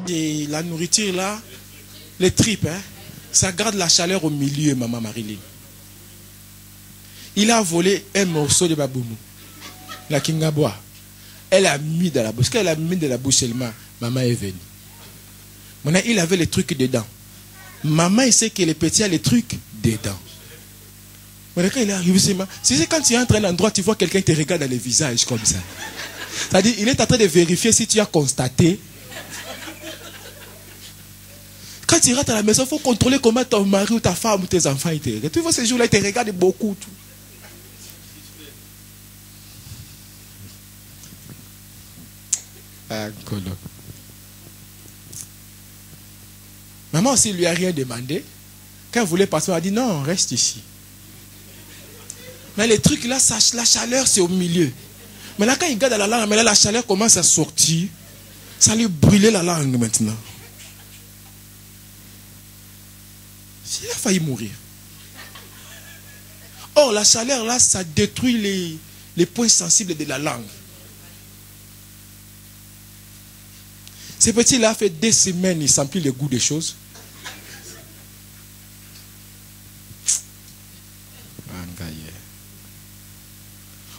Et la nourriture là, les tripes, hein, ça garde la chaleur au milieu, maman Marilyn. Il a volé un morceau de baboumou. La kingaboa. Elle a mis dans la bouche. Quand elle a mis dans la bouche seulement, maman est venue. Maintenant, il avait les trucs dedans. Maman, il sait que le petit a les trucs dedans. Maintenant, quand il est arrivé, c'est quand tu entres à un endroit, tu vois quelqu'un qui te regarde dans le visage comme ça. C'est-à-dire, il est en train de vérifier si tu as constaté. Quand tu rentres à la maison, il faut contrôler comment ton mari ou ta femme ou tes enfants ils te regardent. Tu vois, ces jours-là, ils te regardent beaucoup. Tout. Maman aussi, il lui a rien demandé. Quand elle voulait passer, elle a dit non, reste ici. Mais les trucs là, la chaleur, c'est au milieu. Mais là, quand il garde la langue, mais là, la chaleur commence à sortir. Ça lui brûlait la langue maintenant. Il a failli mourir. Or, la chaleur là, ça détruit les points sensibles de la langue. Ce petit-là fait 2 semaines, il ne sent plus le goût des choses.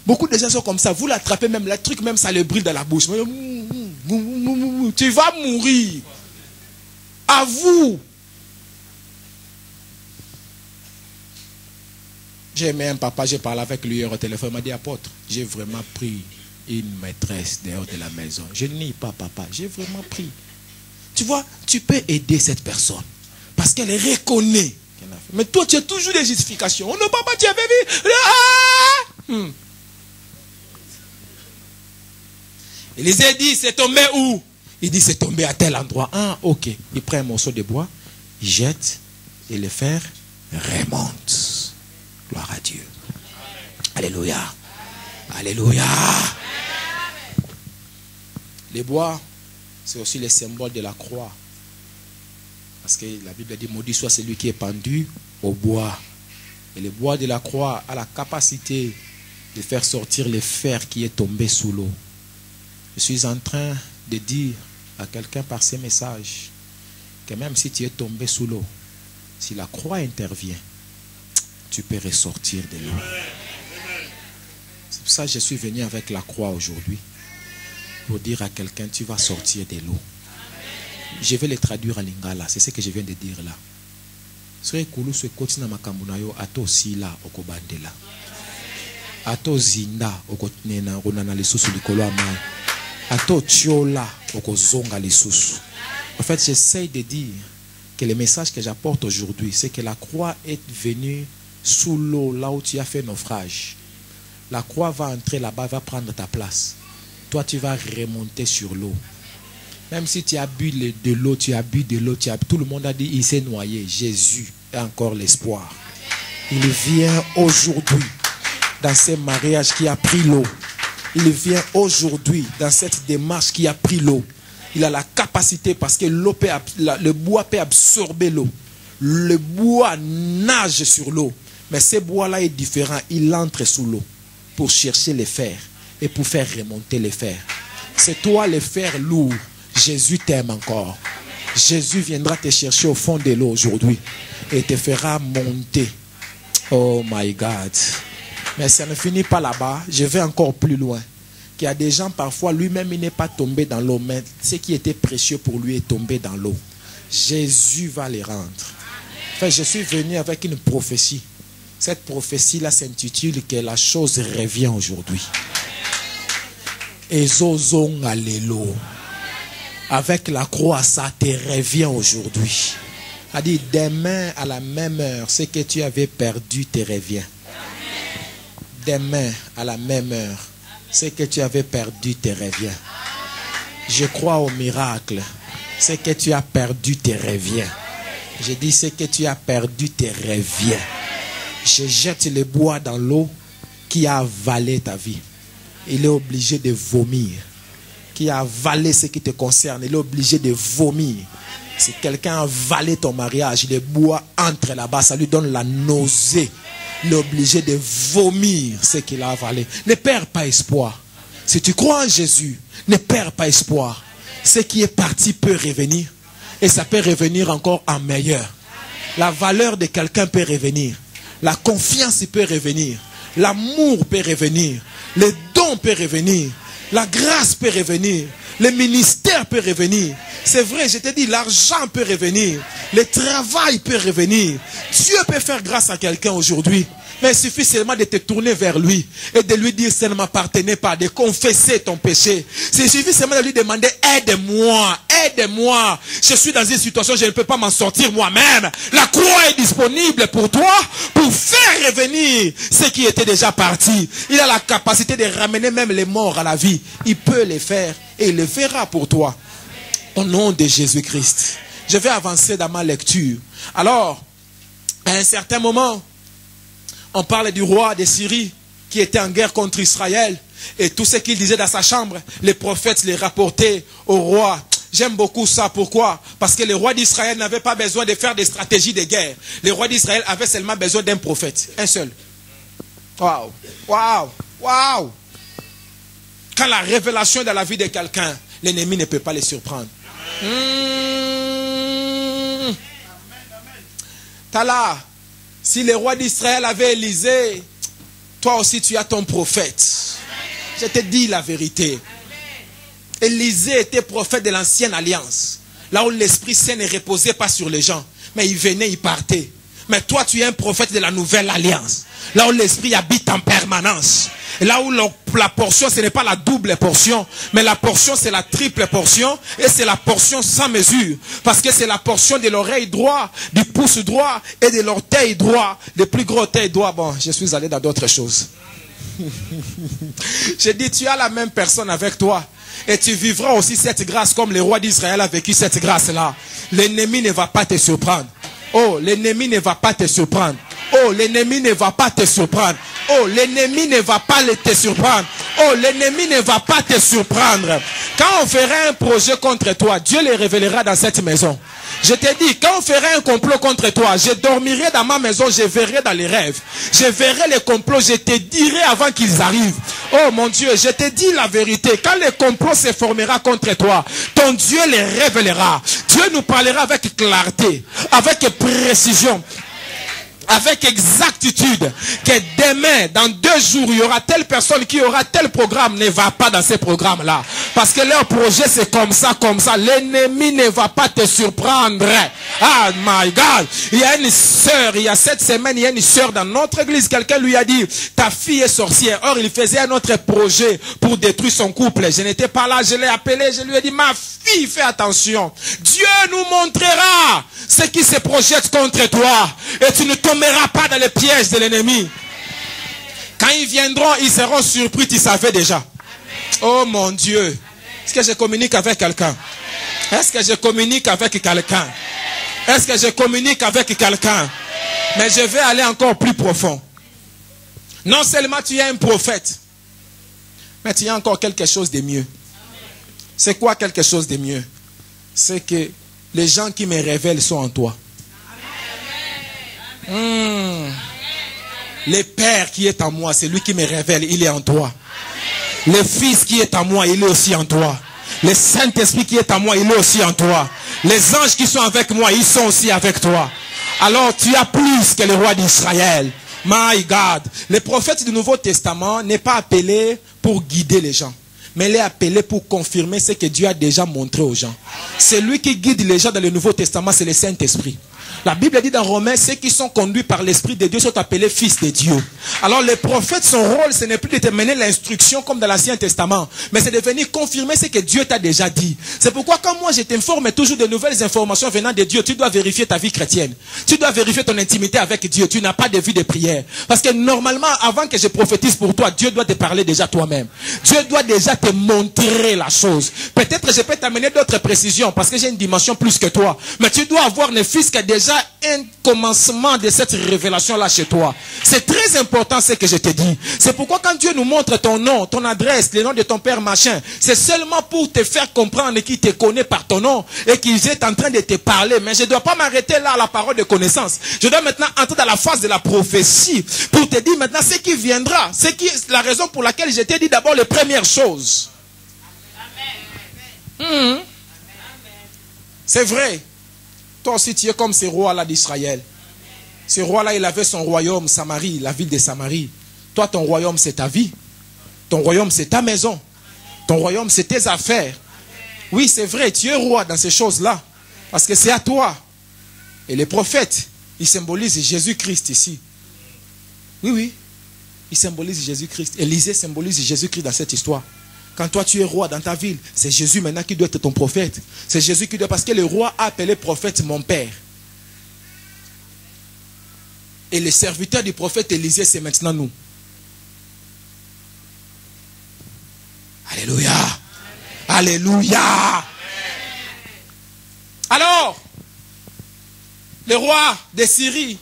Beaucoup de gens sont comme ça. Vous l'attrapez même, le truc même, ça le brûle dans la bouche. Tu vas mourir. À vous. J'ai aimé un papa, j'ai parlé avec lui au téléphone. Il m'a dit, apôtre, j'ai vraiment pris une maîtresse dehors de la maison. Je ne nie pas, papa. J'ai vraiment pris. Tu vois, tu peux aider cette personne. Parce qu'elle reconnaît. Mais toi, tu as toujours des justifications. Oh non, papa, tu avais vu. Élisée dit, c'est tombé où? Il dit, c'est tombé à tel endroit. Ah, ok. Il prend un morceau de bois, il jette, et le fer remonte. Gloire à Dieu. Alléluia. Alléluia. Les bois, c'est aussi le symbole de la croix. Parce que la Bible dit, maudit soit celui qui est pendu au bois. Et le bois de la croix a la capacité de faire sortir le fer qui est tombé sous l'eau. Je suis en train de dire à quelqu'un par ces messages que même si tu es tombé sous l'eau, si la croix intervient, tu peux ressortir de l'eau. C'est pour ça que je suis venu avec la croix aujourd'hui. Pour dire à quelqu'un, tu vas sortir de l'eau. Je vais le traduire en lingala. C'est ce que je viens de dire là. Ato sila okobandela. Ato zinda okotnena ronana lisusu likolo amai. Ato tiola okozonga lisusu. En fait, j'essaie de dire que le message que j'apporte aujourd'hui, c'est que la croix est venue sous l'eau, là où tu as fait naufrage. La croix va entrer là-bas, va prendre ta place. Toi, tu vas remonter sur l'eau. Même si tu as bu de l'eau, tu as bu de l'eau, tout le monde a dit, il s'est noyé. Jésus a encore l'espoir. Il vient aujourd'hui dans ce mariage qui a pris l'eau. Il vient aujourd'hui dans cette démarche qui a pris l'eau. Il a la capacité parce que le bois peut absorber l'eau. Le bois nage sur l'eau. Mais ce bois-là est différent. Il entre sous l'eau pour chercher les fers et pour faire remonter les fers. C'est toi le fer lourd. Jésus t'aime encore. Jésus viendra te chercher au fond de l'eau aujourd'hui et te fera monter. Oh my God. Mais ça ne finit pas là-bas. Je vais encore plus loin. Qu'il y a des gens, parfois, lui-même, il n'est pas tombé dans l'eau, mais ce qui était précieux pour lui est tombé dans l'eau. Jésus va les rendre. Enfin, je suis venu avec une prophétie. Cette prophétie-là s'intitule que la chose revient aujourd'hui. Ezozong allélo. Avec la croix, ça te revient aujourd'hui. A dit, demain à la même heure, ce que tu avais perdu te revient. Demain à la même heure, ce que tu avais perdu te revient. Je crois au miracle. Ce que tu as perdu te revient. Je dis, ce que tu as perdu te revient. Je jette le bois dans l'eau qui a avalé ta vie. Il est obligé de vomir. Qui a avalé ce qui te concerne, il est obligé de vomir. Si quelqu'un a avalé ton mariage, le bois entre là-bas, ça lui donne la nausée. Il est obligé de vomir ce qu'il a avalé. Ne perds pas espoir. Si tu crois en Jésus, ne perds pas espoir. Ce qui est parti peut revenir. Et ça peut revenir encore en meilleur. La valeur de quelqu'un peut revenir. La confiance peut revenir. L'amour peut revenir. Les dons peuvent revenir. La grâce peut revenir. Le ministère peut revenir. C'est vrai, je te dis, l'argent peut revenir. Le travail peut revenir. Dieu peut faire grâce à quelqu'un aujourd'hui. Mais il suffit seulement de te tourner vers lui et de lui dire, ça ne m'appartenait pas, de confesser ton péché. Il suffit seulement de lui demander, aide-moi, aide-moi. Je suis dans une situation, je ne peux pas m'en sortir moi-même. La croix est disponible pour toi, pour faire revenir ce qui était déjà parti. Il a la capacité de ramener même les morts à la vie. Il peut le faire et il le fera pour toi. Au nom de Jésus-Christ. Je vais avancer dans ma lecture. Alors, à un certain moment, on parle du roi de Syrie qui était en guerre contre Israël. Et tout ce qu'il disait dans sa chambre, les prophètes les rapportaient au roi. J'aime beaucoup ça. Pourquoi? Parce que le roi d'Israël n'avait pas besoin de faire des stratégies de guerre. Le roi d'Israël avait seulement besoin d'un prophète. Un seul. Waouh! Waouh! Waouh! Quand la révélation est dans la vie de quelqu'un, l'ennemi ne peut pas les surprendre. T'as là. Si le roi d'Israël avait Élisée, toi aussi tu as ton prophète. Je te dis la vérité. Élisée était prophète de l'ancienne alliance. Là où l'Esprit Saint ne reposait pas sur les gens. Mais il venait, il partait. Mais toi tu es un prophète de la nouvelle alliance. Là où l'Esprit habite en permanence. Et là où la portion, ce n'est pas la double portion, mais la portion, c'est la triple portion, et c'est la portion sans mesure. Parce que c'est la portion de l'oreille droit, du pouce droit, et de l'orteil droit, le plus gros orteil droit. Bon, je suis allé dans d'autres choses. Je dis, tu as la même personne avec toi, et tu vivras aussi cette grâce comme le roi d'Israël a vécu cette grâce-là. L'ennemi ne va pas te surprendre. Oh, l'ennemi ne va pas te surprendre. Oh, l'ennemi ne va pas te surprendre. Oh, l'ennemi ne va pas te surprendre. Oh, l'ennemi ne va pas te surprendre. Quand on fera un projet contre toi, Dieu le révélera dans cette maison. Je te dis, quand on fera un complot contre toi, je dormirai dans ma maison, je verrai dans les rêves. Je verrai les complots, je te dirai avant qu'ils arrivent. Oh mon Dieu, je te dis la vérité. Quand le complot se formera contre toi, ton Dieu les révélera. Dieu nous parlera avec clarté, avec précision, avec exactitude, que demain, dans 2 jours, il y aura telle personne qui aura tel programme, ne va pas dans ces programmes-là. Parce que leur projet, c'est comme ça, comme ça. L'ennemi ne va pas te surprendre. Ah, my God. Il y a une sœur, il y a 7 semaines, il y a une sœur dans notre église. Quelqu'un lui a dit, ta fille est sorcière. Or, il faisait un autre projet pour détruire son couple. Je n'étais pas là, je l'ai appelé, je lui ai dit, ma fille, fais attention. Dieu nous montrera ce qui se projette contre toi. Et tu ne tomberas pas dans les pièges de l'ennemi. Quand ils viendront, ils seront surpris, tu savais déjà. Oh mon Dieu. Est-ce que je communique avec quelqu'un? Est-ce que je communique avec quelqu'un? Est-ce que je communique avec quelqu'un? Mais je vais aller encore plus profond. Non seulement tu es un prophète, mais tu as encore quelque chose de mieux. C'est quoi quelque chose de mieux? C'est que les gens qui me révèlent sont en toi. Le Père qui est en moi, c'est lui qui me révèle, il est en toi. Le Fils qui est en moi, il est aussi en toi. Le Saint-Esprit qui est en moi, il est aussi en toi. Les anges qui sont avec moi, ils sont aussi avec toi. Alors tu as plus que le roi d'Israël. My God. Le prophète du Nouveau Testament n'est pas appelé pour guider les gens, mais il est appelé pour confirmer ce que Dieu a déjà montré aux gens. Celui qui guide les gens dans le Nouveau Testament, c'est le Saint-Esprit. La Bible dit dans Romains, ceux qui sont conduits par l'Esprit de Dieu sont appelés fils de Dieu. Alors le prophète, son rôle, ce n'est plus de te mener l'instruction comme dans l'Ancien Testament, mais c'est de venir confirmer ce que Dieu t'a déjà dit. C'est pourquoi quand moi je t'informe toujours de nouvelles informations venant de Dieu, tu dois vérifier ta vie chrétienne. Tu dois vérifier ton intimité avec Dieu. Tu n'as pas de vie de prière. Parce que normalement, avant que je prophétise pour toi, Dieu doit te parler déjà toi-même. Dieu doit déjà te montrer la chose. Peut-être je peux t'amener d'autres précisions parce que j'ai une dimension plus que toi. Mais tu dois avoir le Fils qui a déjà un commencement de cette révélation-là chez toi. C'est très important ce que je te dis. C'est pourquoi quand Dieu nous montre ton nom, ton adresse, le nom de ton père, machin, c'est seulement pour te faire comprendre qu'il te connaît par ton nom et qu'il est en train de te parler. Mais je ne dois pas m'arrêter là à la parole de connaissance. Je dois maintenant entrer dans la phase de la prophétie pour te dire maintenant ce qui viendra. C'est la raison pour laquelle je t'ai dit d'abord les premières choses. C'est vrai. Toi aussi, tu es comme ces rois-là d'Israël. Ce roi-là, il avait son royaume, Samarie, la ville de Samarie. Toi, ton royaume, c'est ta vie. Ton royaume, c'est ta maison. Ton royaume, c'est tes affaires. Oui, c'est vrai, tu es roi dans ces choses-là. Parce que c'est à toi. Et les prophètes, ils symbolisent Jésus-Christ ici. Oui, oui. Ils symbolisent Jésus-Christ. Élisée symbolise Jésus-Christ dans cette histoire. Quand toi, tu es roi dans ta ville, c'est Jésus maintenant qui doit être ton prophète. C'est Jésus qui doit... Parce que le roi a appelé prophète mon père. Et les serviteurs du prophète Élisée, c'est maintenant nous. Alléluia. Amen. Alléluia. Amen. Alors, le roi de Syrie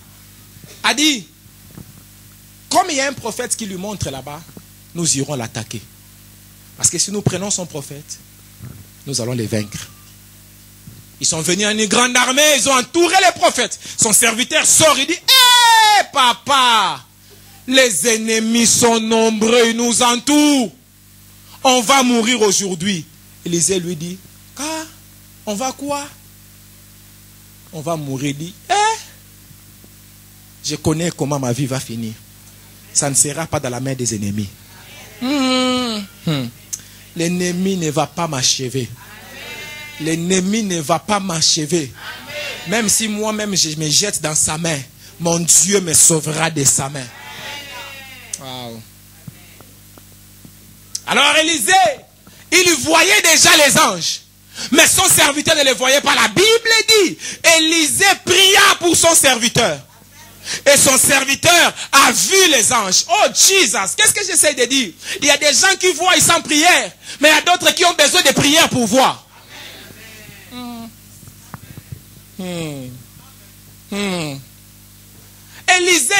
a dit, comme il y a un prophète qui lui montre là-bas, nous irons l'attaquer. Parce que si nous prenons son prophète, nous allons les vaincre. Ils sont venus en une grande armée, ils ont entouré les prophètes. Son serviteur sort, il dit, hé papa, les ennemis sont nombreux, ils nous entourent. On va mourir aujourd'hui. Élisée lui dit, ah, on va quoi? On va mourir. Il dit, je connais comment ma vie va finir. Ça ne sera pas dans la main des ennemis. L'ennemi ne va pas m'achever. L'ennemi ne va pas m'achever. Même si moi-même je me jette dans sa main, mon Dieu me sauvera de sa main. Wow. Alors Élisée, il voyait déjà les anges. Mais son serviteur ne les voyait pas. La Bible dit, Élisée pria pour son serviteur. Et son serviteur a vu les anges. Oh Jesus, qu'est-ce que j'essaie de dire? Il y a des gens qui voient sans prière. Mais il y a d'autres qui ont besoin de prière pour voir. Élisée,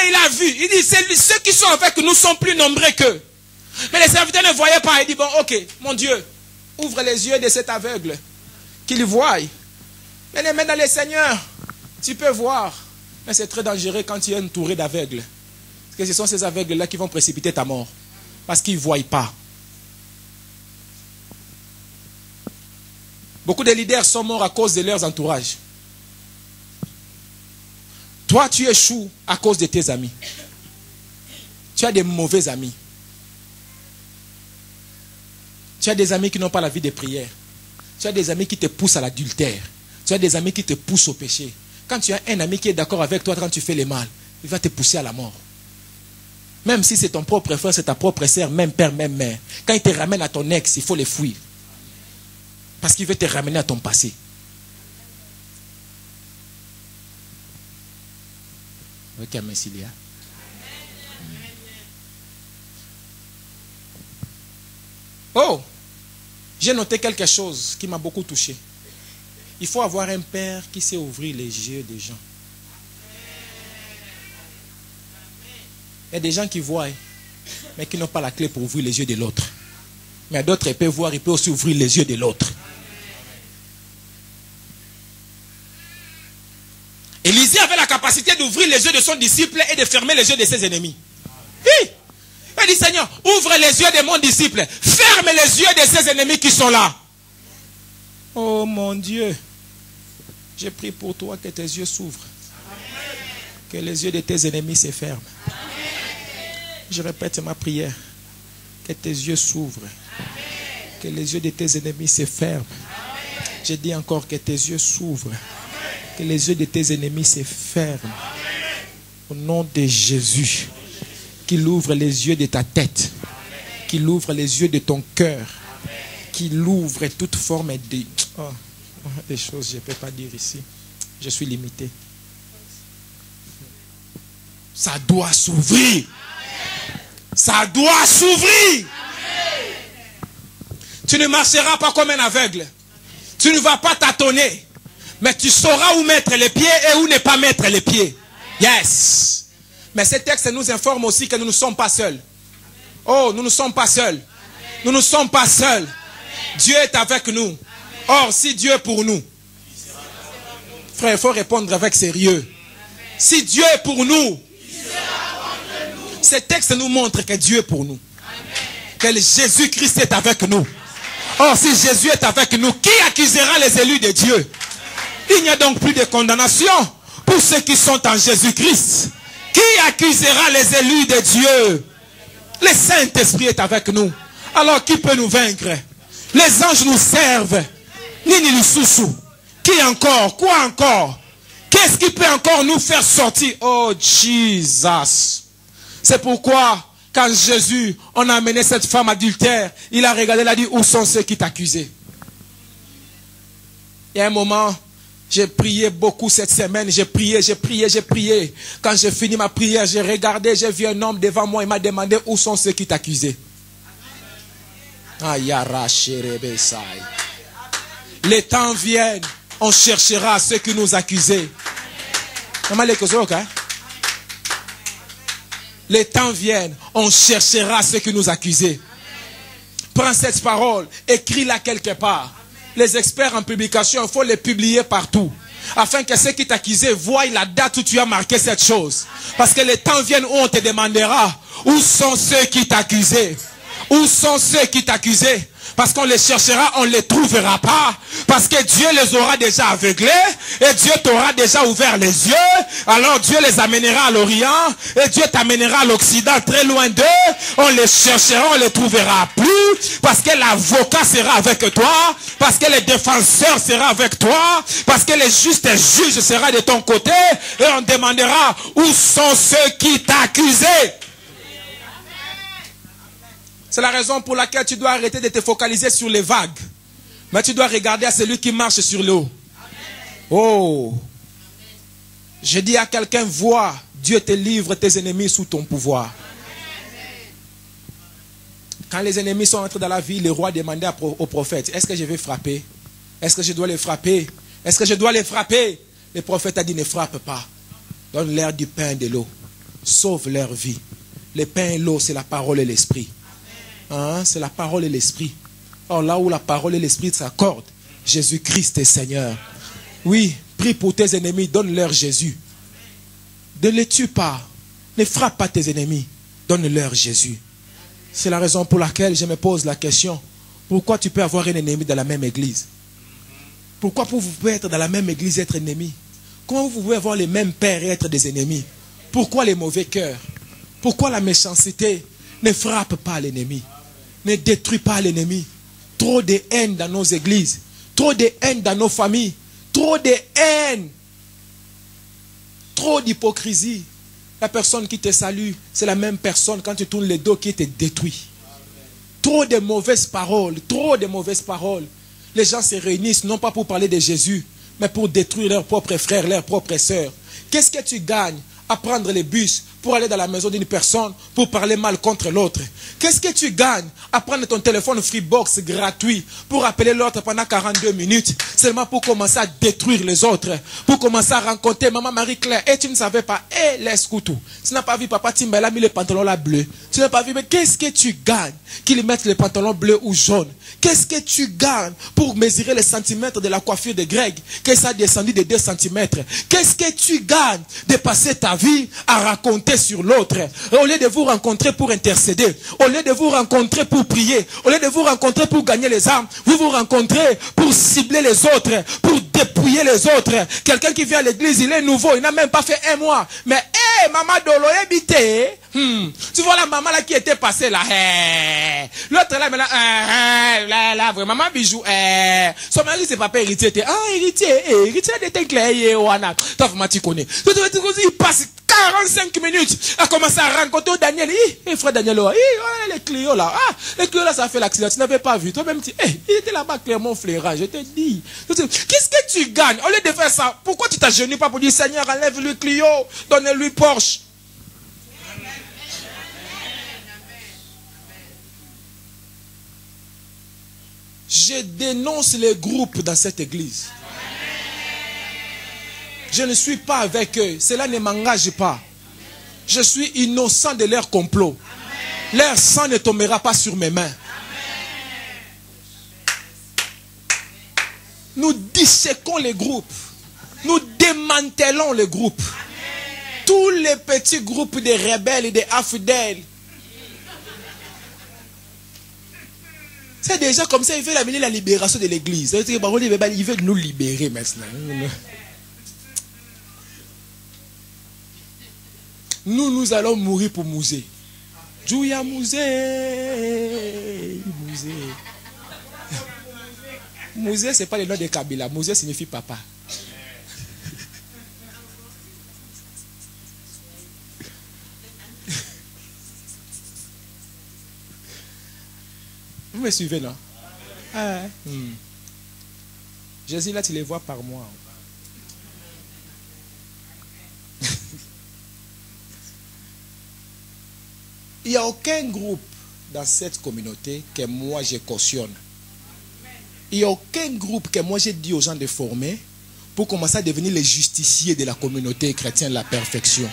il a vu. Il dit, ceux qui sont avec nous sont plus nombreux qu'eux. Mais les serviteurs ne voyaient pas. Il dit, bon, ok, mon Dieu, ouvre les yeux de cet aveugle, qu'il voie. Mais les mains dans le Seigneur, tu peux voir. Mais c'est très dangereux quand tu es entouré d'aveugles. Parce que ce sont ces aveugles-là qui vont précipiter ta mort. Parce qu'ils ne voient pas. Beaucoup de leaders sont morts à cause de leurs entourages. Toi, tu échoues à cause de tes amis. Tu as des mauvais amis. Tu as des amis qui n'ont pas la vie de prière. Tu as des amis qui te poussent à l'adultère. Tu as des amis qui te poussent au péché. Quand tu as un ami qui est d'accord avec toi quand tu fais le mal, il va te pousser à la mort. Même si c'est ton propre frère, c'est ta propre sœur, même père, même mère. Quand il te ramène à ton ex, il faut les fuir. Parce qu'il veut te ramener à ton passé. Ok, merci Léa. Oh, j'ai noté quelque chose qui m'a beaucoup touché. Il faut avoir un père qui sait ouvrir les yeux des gens. Il y a des gens qui voient, mais qui n'ont pas la clé pour ouvrir les yeux de l'autre. Mais d'autres peuvent voir, ils peuvent aussi ouvrir les yeux de l'autre. Élisée avait la capacité d'ouvrir les yeux de son disciple et de fermer les yeux de ses ennemis. Oui. Il dit, Seigneur, ouvre les yeux de mon disciple. Ferme les yeux de ses ennemis qui sont là. Oh mon Dieu. Je prie pour toi que tes yeux s'ouvrent. Que les yeux de tes ennemis se ferment. Je répète ma prière. Que tes yeux s'ouvrent. Que les yeux de tes ennemis se ferment. Je dis encore que tes yeux s'ouvrent. Que les yeux de tes ennemis se ferment. Au nom de Jésus. Qu'il ouvre les yeux de ta tête. Qu'il ouvre les yeux de ton cœur. Qu'il ouvre toute forme de... Oh, des choses je ne peux pas dire ici. Je suis limité. Ça doit s'ouvrir. Ça doit s'ouvrir. Tu ne marcheras pas comme un aveugle. Tu ne vas pas tâtonner. Mais tu sauras où mettre les pieds et où ne pas mettre les pieds. Yes. Mais ce texte nous informe aussi que nous ne sommes pas seuls. Oh, nous ne sommes pas seuls. Nous ne sommes pas seuls. Dieu est avec nous. Or, si Dieu est pour nous, frère, il faut répondre avec sérieux. Si Dieu est pour nous, ce texte nous montre que Dieu est pour nous. Que Jésus-Christ est avec nous. Or, si Jésus est avec nous, qui accusera les élus de Dieu? Il n'y a donc plus de condamnation pour ceux qui sont en Jésus-Christ. Qui accusera les élus de Dieu? Le Saint-Esprit est avec nous. Alors qui peut nous vaincre? Les anges nous servent. Nini Lisusu. Qui encore? Quoi encore? Qu'est-ce qui peut encore nous faire sortir? Oh Jesus. C'est pourquoi quand Jésus, on a amené cette femme adultère, il a regardé, il a dit, où sont ceux qui t'accusaient? Il y a un moment, j'ai prié beaucoup cette semaine, j'ai prié. Quand j'ai fini ma prière, j'ai regardé, j'ai vu un homme devant moi, il m'a demandé, où sont ceux qui t'accusaient? Les temps viennent, on cherchera ceux qui nous accusaient. Les temps viennent, on cherchera ceux qui nous accusaient. Prends cette parole, écris-la quelque part. Les experts en publication, il faut les publier partout. Afin que ceux qui t'accusaient voient la date où tu as marqué cette chose. Parce que les temps viennent où on te demandera, où sont ceux qui t'accusaient? Où sont ceux qui t'accusaient? Parce qu'on les cherchera, on ne les trouvera pas. Parce que Dieu les aura déjà aveuglés. Et Dieu t'aura déjà ouvert les yeux. Alors Dieu les amènera à l'Orient. Et Dieu t'amènera à l'Occident, très loin d'eux. On les cherchera, on ne les trouvera plus. Parce que l'avocat sera avec toi. Parce que le défenseur sera avec toi. Parce que le juste juge sera de ton côté. Et on demandera, où sont ceux qui t'accusaient? C'est la raison pour laquelle tu dois arrêter de te focaliser sur les vagues. Mais tu dois regarder à celui qui marche sur l'eau. Oh! Je dis à quelqu'un, vois, Dieu te livre tes ennemis sous ton pouvoir. Quand les ennemis sont entrés dans la ville, le roi demandait au prophète, est-ce que je vais frapper? Est-ce que je dois les frapper? Est-ce que je dois les frapper? Le prophète a dit, ne frappe pas. Donne-leur du pain et de l'eau. Sauve leur vie. Le pain et l'eau, c'est la parole et l'esprit. Hein, c'est la parole et l'esprit. Or là où la parole et l'esprit s'accordent, Jésus-Christ est Seigneur. Oui, prie pour tes ennemis, donne-leur Jésus. Ne les tue pas. Ne frappe pas tes ennemis. Donne-leur Jésus. C'est la raison pour laquelle je me pose la question. Pourquoi tu peux avoir un ennemi dans la même église? Pourquoi vous pouvez être dans la même église et être ennemi? Comment vous pouvez avoir les mêmes pères et être des ennemis? Pourquoi les mauvais cœurs? Pourquoi la méchanceté? Ne frappe pas l'ennemi. Ne détruis pas l'ennemi. Trop de haine dans nos églises. Trop de haine dans nos familles. Trop de haine. Trop d'hypocrisie. La personne qui te salue, c'est la même personne quand tu tournes le dos qui te détruit. Trop de mauvaises paroles. Trop de mauvaises paroles. Les gens se réunissent non pas pour parler de Jésus, mais pour détruire leurs propres frères, leurs propres sœurs. Qu'est-ce que tu gagnes à prendre les bus pour aller dans la maison d'une personne, pour parler mal contre l'autre? Qu'est-ce que tu gagnes à prendre ton téléphone Freebox gratuit pour appeler l'autre pendant 42 minutes, seulement pour commencer à détruire les autres, pour commencer à rencontrer maman Marie-Claire, et tu ne savais pas, laisse couteau. Tu n'as pas vu papa Timba, il a mis le pantalon là bleu. Tu n'as pas vu, mais qu'est-ce que tu gagnes qu'il mette le pantalon bleu ou jaune? Qu'est-ce que tu gagnes pour mesurer les centimètres de la coiffure de Greg, que ça a descendu de 2 centimètres? Qu'est-ce que tu gagnes de passer ta vie à raconter sur l'autre? Au lieu de vous rencontrer pour intercéder, au lieu de vous rencontrer pour prier, au lieu de vous rencontrer pour gagner les âmes, vous vous rencontrez pour cibler les autres, pour dépouiller les autres. Quelqu'un qui vient à l'église, il est nouveau, il n'a même pas fait 1 mois. Mais maman Dolo habité. Tu vois la maman là qui était passée là. L'autre là, mais là, vraiment maman bijou. Son mari c'est papa héritier. Héritier de clair wana. Toi vraiment tu connais. Il passe 45 minutes à commencer à rencontrer Daniel. Frère Daniel, les Clio là. Les Clio là, ça a fait l'accident. Tu n'avais pas vu. Toi-même, il était là-bas clairement flairant. Je te dis. Qu'est-ce que tu gagnes? Au lieu de faire ça, pourquoi tu t'agenouilles pas pour dire Seigneur, enlève-lui Clio, donne-lui Porsche? Je dénonce les groupes dans cette église. Je ne suis pas avec eux. Cela ne m'engage pas. Je suis innocent de leur complot. Leur sang ne tombera pas sur mes mains. Nous disséquons les groupes. Nous démantelons les groupes. Tous les petits groupes de rebelles et de infidèles. C'est déjà comme ça, il veut amener la libération de l'église. Il veut nous libérer maintenant. Nous allons mourir pour Mouzé. Jouya Mouzé. Mouzé. Mouzé, ce n'est pas le nom de Kabila. Mouzé signifie papa. Vous me suivez, non? Ah, Jésus, là, tu les vois par moi. Il n'y a aucun groupe dans cette communauté que moi je cautionne. Il n'y a aucun groupe que moi j'ai dit aux gens de former pour commencer à devenir les justiciers de la communauté chrétienne de la perfection.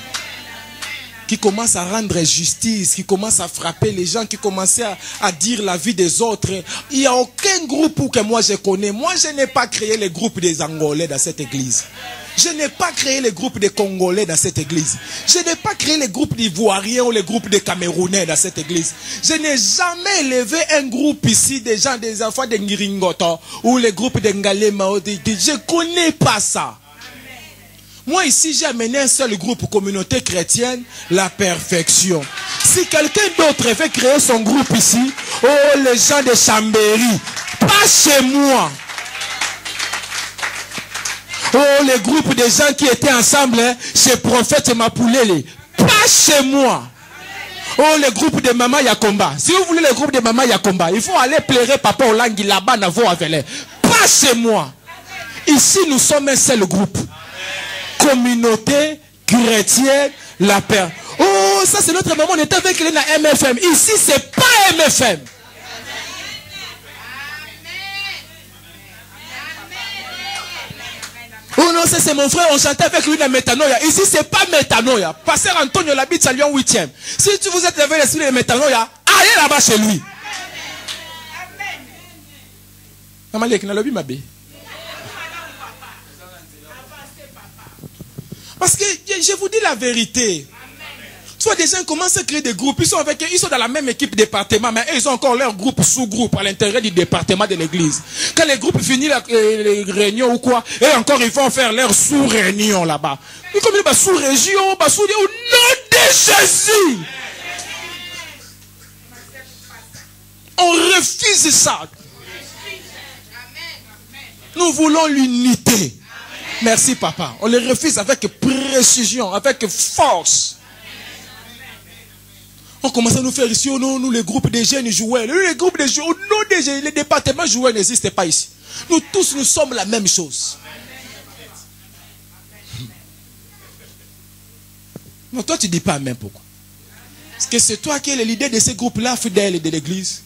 Qui commence à rendre justice, qui commence à frapper les gens, qui commence à dire la vie des autres. Il n'y a aucun groupe que moi je connais. Moi je n'ai pas créé le groupe des Angolais dans cette église. Je n'ai pas créé le groupe des Congolais dans cette église. Je n'ai pas créé le groupe d'Ivoiriens ou le groupe des Camerounais dans cette église. Je n'ai jamais élevé un groupe ici des gens, des enfants de Ngiringoto ou le groupe de Ngalema. Je ne connais pas ça. Moi ici j'ai amené un seul groupe, communauté chrétienne, la perfection. Si quelqu'un d'autre veut créer son groupe ici, oh les gens de Chambéry, pas chez moi. Oh les groupes de gens qui étaient ensemble chez Prophète Mapoulele, pas chez moi. Oh le groupe de Maman Yakomba. Si vous voulez le groupe de Maman Yakomba, il faut aller pleurer Papa Olangi là-bas, pas chez moi. Ici nous sommes un seul groupe. Communauté chrétienne, la paix. Oh, ça c'est notre maman, on était avec la MFM. Ici, c'est pas MFM. Oh non, ça c'est mon frère, on chantait avec lui dans Metanoia. Ici, c'est pas Metanoia. Pasteur Antonio l'habite à Lyon 8e. Si vous êtes avec l'esprit de Metanoia, allez là-bas chez lui. Maman, il y a ma bé. Parce que je vous dis la vérité. Soit des gens commencent à créer des groupes, ils sont dans la même équipe département, mais ils ont encore leur groupe sous-groupe à l'intérieur du département de l'église. Quand les groupes finissent les réunions ou quoi, et encore ils vont faire leur sous-réunion là-bas. Comme ils sous-région, au nom de Jésus. On refuse ça. Nous voulons l'unité. Merci papa. On les refuse avec précision, avec force. On commence à nous faire ici, oh non, nous les groupes de jeunes joueurs. Les groupes de jeunes, non, les départements joueurs n'existent pas ici. Nous tous, nous sommes la même chose. Mais toi, tu ne dis pas amen, pourquoi? Parce que c'est toi qui es le leader de ces groupes-là, fidèles de l'église.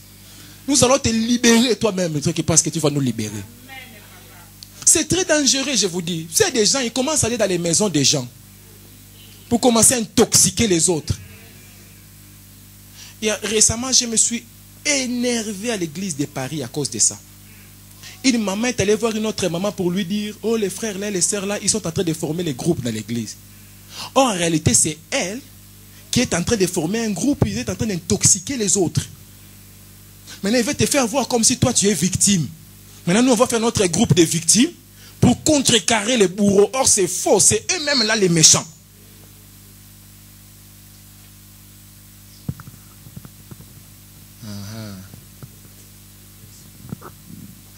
Nous allons te libérer toi-même, toi qui penses que tu vas nous libérer. C'est très dangereux, je vous dis. C'est des gens, ils commencent à aller dans les maisons des gens pour commencer à intoxiquer les autres. Et récemment, je me suis énervé à l'église de Paris à cause de ça. Une maman est allée voir une autre maman pour lui dire, oh les frères là, les sœurs là, ils sont en train de former les groupes dans l'église. Or, en réalité, c'est elle qui est en train de former un groupe, ils sont en train d'intoxiquer les autres. Maintenant, il veut te faire voir comme si toi tu es victime. Maintenant, nous, on va faire notre groupe de victimes pour contrecarrer les bourreaux. Or, c'est faux. C'est eux-mêmes là les méchants.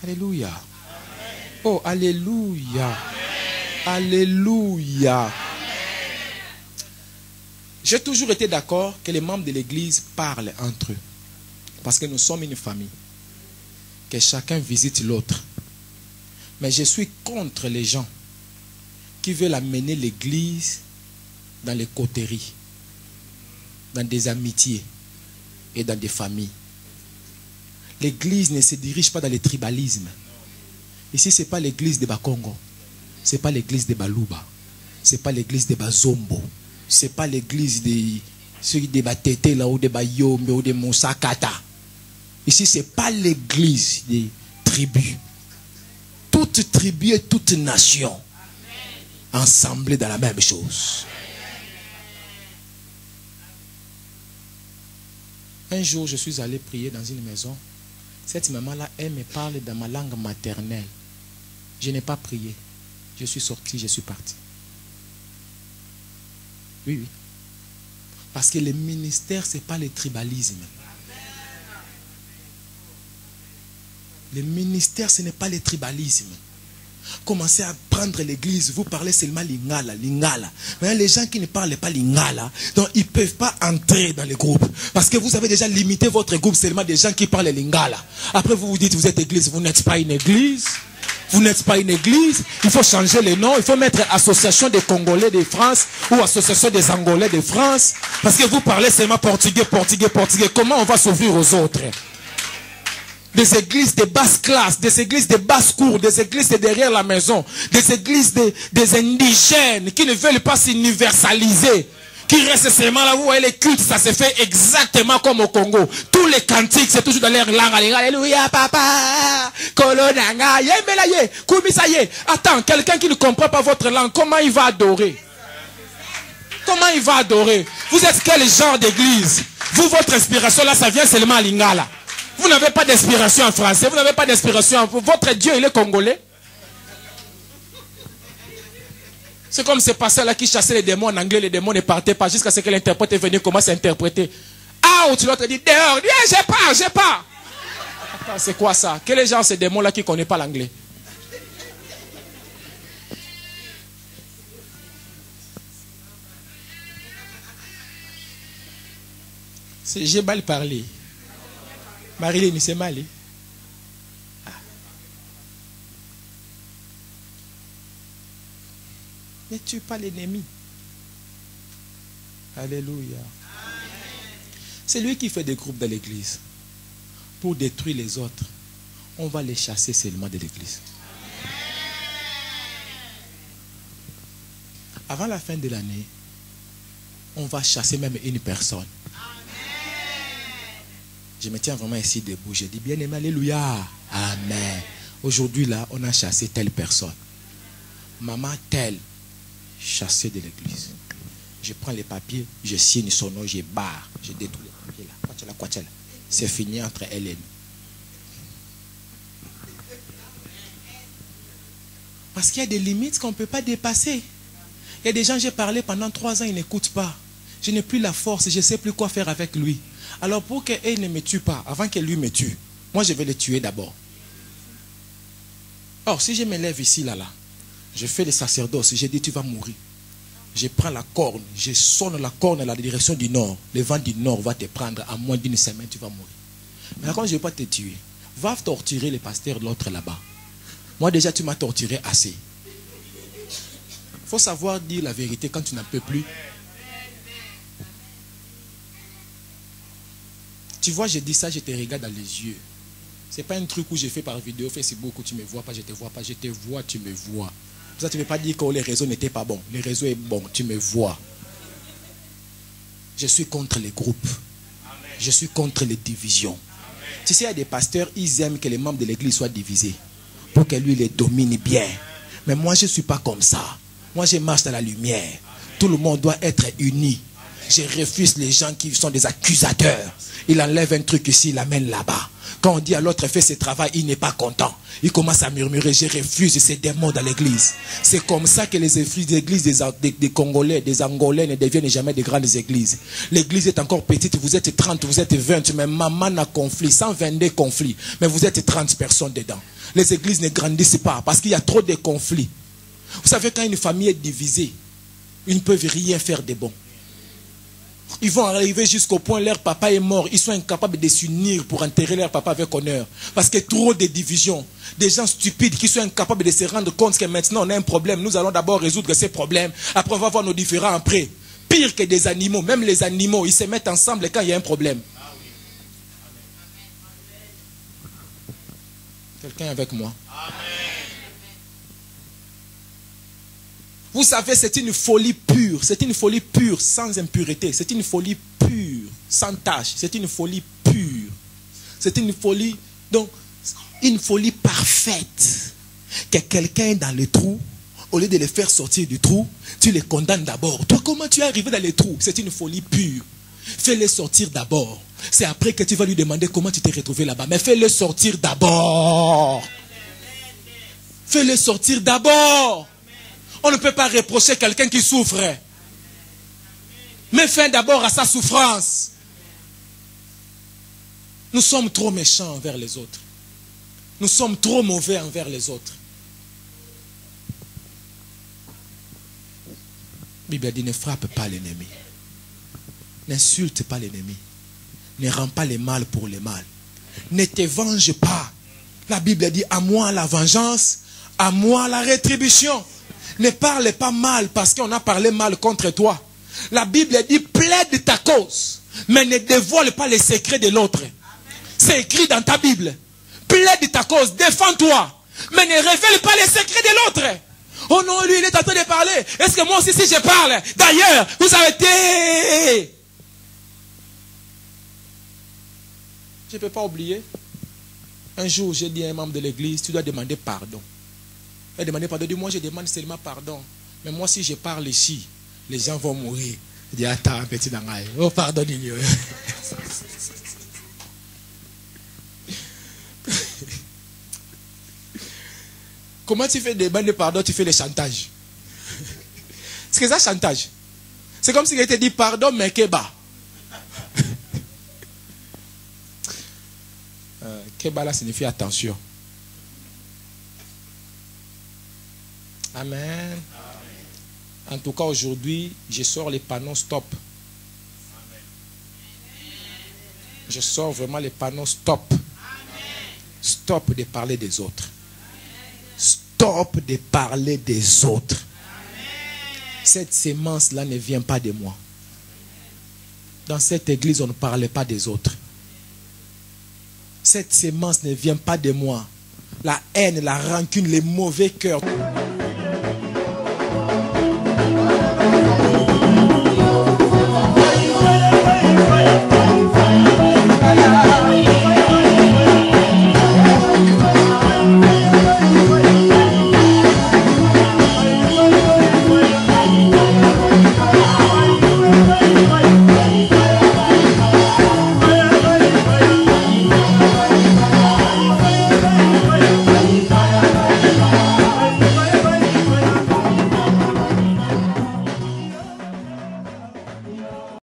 Alléluia. Oh, alléluia. Alléluia. J'ai toujours été d'accord que les membres de l'église parlent entre eux. Parce que nous sommes une famille. Que chacun visite l'autre. Mais je suis contre les gens qui veulent amener l'église dans les coteries, dans des amitiés et dans des familles. L'église ne se dirige pas dans le tribalisme. Ici, ce n'est pas l'église de Bakongo. Ce n'est pas l'église de Baluba. Ce n'est pas l'église de Bazombo. Ce n'est pas l'église de Batete là, ou de Bayombe ou de Moussakata. Ici, ce n'est pas l'église des tribus. Toute tribu et toute nation ensemble dans la même chose. Un jour, je suis allé prier dans une maison. Cette maman-là, elle me parle dans ma langue maternelle. Je n'ai pas prié. Je suis sorti, je suis parti. Oui, oui. Parce que le ministère, ce n'est pas le tribalisme. Le ministère, ce n'est pas le tribalisme. Commencez à prendre l'église, vous parlez seulement lingala, lingala. Mais les gens qui ne parlent pas lingala, donc ils ne peuvent pas entrer dans le groupe. Parce que vous avez déjà limité votre groupe seulement des gens qui parlent lingala. Après vous vous dites, vous êtes église, vous n'êtes pas une église. Vous n'êtes pas une église. Il faut changer le nom. Il faut mettre Association des Congolais de France ou Association des Angolais de France. Parce que vous parlez seulement portugais, portugais, portugais. Comment on va s'ouvrir aux autres? Des églises de basse classe, des églises de basse cour, des églises de derrière la maison, des églises des indigènes qui ne veulent pas s'universaliser, qui restent seulement là. Vous voyez les cultes, ça se fait exactement comme au Congo. Tous les cantiques, c'est toujours dans leur langue. Alléluia, papa, kolonanga, yembelaye, kumisaye. Attends, quelqu'un qui ne comprend pas votre langue, comment il va adorer? Comment il va adorer? Vous êtes quel genre d'église? Vous, votre inspiration là, ça vient seulement à Lingala. Vous n'avez pas d'inspiration en français, vous n'avez pas d'inspiration en... Votre Dieu, il est congolais. C'est comme ce pasteur-là qui chassait les démons en anglais, les démons ne partaient pas jusqu'à ce que l'interprète est venu commencer à interpréter. Ah, tu l'autre dit, dehors, j'ai pas. C'est quoi ça? Quel est genre ces démons-là qui ne connaissent pas l'anglais? J'ai mal parlé. Marilyn, c'est mal. Ah. Ne tue pas l'ennemi. Alléluia. C'est lui qui fait des groupes dans l'église. Pour détruire les autres, on va les chasser seulement de l'église. Avant la fin de l'année, on va chasser même une personne. Je me tiens vraiment ici debout. Je dis bien aimé, alléluia. Amen. Aujourd'hui là, on a chassé telle personne. Maman telle, chassée de l'église. Je prends les papiers, je signe son nom, je barre. Je détruis les papiers là. C'est fini entre elle et nous. Parce qu'il y a des limites qu'on ne peut pas dépasser. Il y a des gens, j'ai parlé pendant 3 ans, ils n'écoutent pas. Je n'ai plus la force, je ne sais plus quoi faire avec lui. Alors pour qu'elle ne me tue pas, avant qu'elle lui me tue, moi je vais le tuer d'abord. Or si je me lève ici, là, je fais le sacerdoce, je dis tu vas mourir. Je prends la corne, je sonne la corne à la direction du nord. Le vent du nord va te prendre, à moins d'1 semaine, tu vas mourir. Mais quand je ne vais pas te tuer, va torturer le pasteur de l'autre là-bas. Moi déjà tu m'as torturé assez. Il faut savoir dire la vérité quand tu n'en peux plus. Tu vois, je dis ça, je te regarde dans les yeux. Ce n'est pas un truc où je fais par vidéo, Facebook, où tu ne me vois pas, je ne te vois pas. Je te vois, tu me vois. Pour ça, tu ne peux pas dire que les réseaux n'étaient pas bons. Les réseaux sont bons, tu me vois. Je suis contre les groupes. Je suis contre les divisions. Tu sais, il y a des pasteurs, ils aiment que les membres de l'église soient divisés. Pour que lui les domine bien. Mais moi, je ne suis pas comme ça. Moi, je marche dans la lumière. Tout le monde doit être uni. Je refuse les gens qui sont des accusateurs. Il enlève un truc ici, il l'amène là-bas. Quand on dit à l'autre fait ce travail, il n'est pas content. Il commence à murmurer, je refuse ces démons dans l'église. C'est comme ça que les églises des Congolais, des Angolais ne deviennent jamais des grandes églises. L'église est encore petite, vous êtes 30, vous êtes 20, mais maman a conflit, 122 conflits. Mais vous êtes 30 personnes dedans. Les églises ne grandissent pas parce qu'il y a trop de conflits. Vous savez, quand une famille est divisée, ils ne peuvent rien faire de bon. Ils vont arriver jusqu'au point où leur papa est mort. Ils sont incapables de s'unir pour enterrer leur papa avec honneur. Parce que trop de divisions. Des gens stupides qui sont incapables de se rendre compte que maintenant on a un problème. Nous allons d'abord résoudre ces problèmes. Après on va voir nos différends après. Pire que des animaux. Même les animaux, ils se mettent ensemble quand il y a un problème. Quelqu'un avec moi? Vous savez, c'est une folie pure. C'est une folie pure, sans impureté. C'est une folie pure, sans tache. C'est une folie pure. C'est une folie, donc, une folie parfaite. Que quelqu'un est dans le trou, au lieu de le faire sortir du trou, tu le condamnes d'abord. Toi, comment tu es arrivé dans le trou? C'est une folie pure. Fais-le sortir d'abord. C'est après que tu vas lui demander comment tu t'es retrouvé là-bas. Mais fais-le sortir d'abord. Fais-le sortir d'abord. On ne peut pas reprocher quelqu'un qui souffre. Mets fin d'abord à sa souffrance. Nous sommes trop méchants envers les autres. Nous sommes trop mauvais envers les autres. La Bible dit, ne frappe pas l'ennemi. N'insulte pas l'ennemi. Ne rends pas le mal pour le mal. Ne te venge pas. La Bible dit, à moi la vengeance, à moi la rétribution. Ne parle pas mal parce qu'on a parlé mal contre toi. La Bible dit, plaide ta cause, mais ne dévoile pas les secrets de l'autre. C'est écrit dans ta Bible. Plaide ta cause, défends-toi, mais ne révèle pas les secrets de l'autre. Oh non, lui, il est en train de parler. Est-ce que moi aussi, si je parle? D'ailleurs, vous arrêtez. Je ne peux pas oublier. Un jour, j'ai dit à un membre de l'église, tu dois demander pardon. Il a demandé pardon. Il dit, moi, je demande seulement pardon. Mais moi, si je parle ici, les gens vont mourir. Il dit, attends, petit dangaï. Oh, pardonne-moi. Comment tu fais des demandes de pardon, tu fais le chantage? C'est que ça, chantage. C'est comme si il était dit pardon, mais keba. Keba là signifie attention. Amen. En tout cas, aujourd'hui, je sors les panneaux stop. Je sors vraiment les panneaux stop. Stop de parler des autres. Stop de parler des autres. Cette sémence-là ne vient pas de moi. Dans cette église, on ne parle pas des autres. Cette sémence ne vient pas de moi. La haine, la rancune, les mauvais cœurs.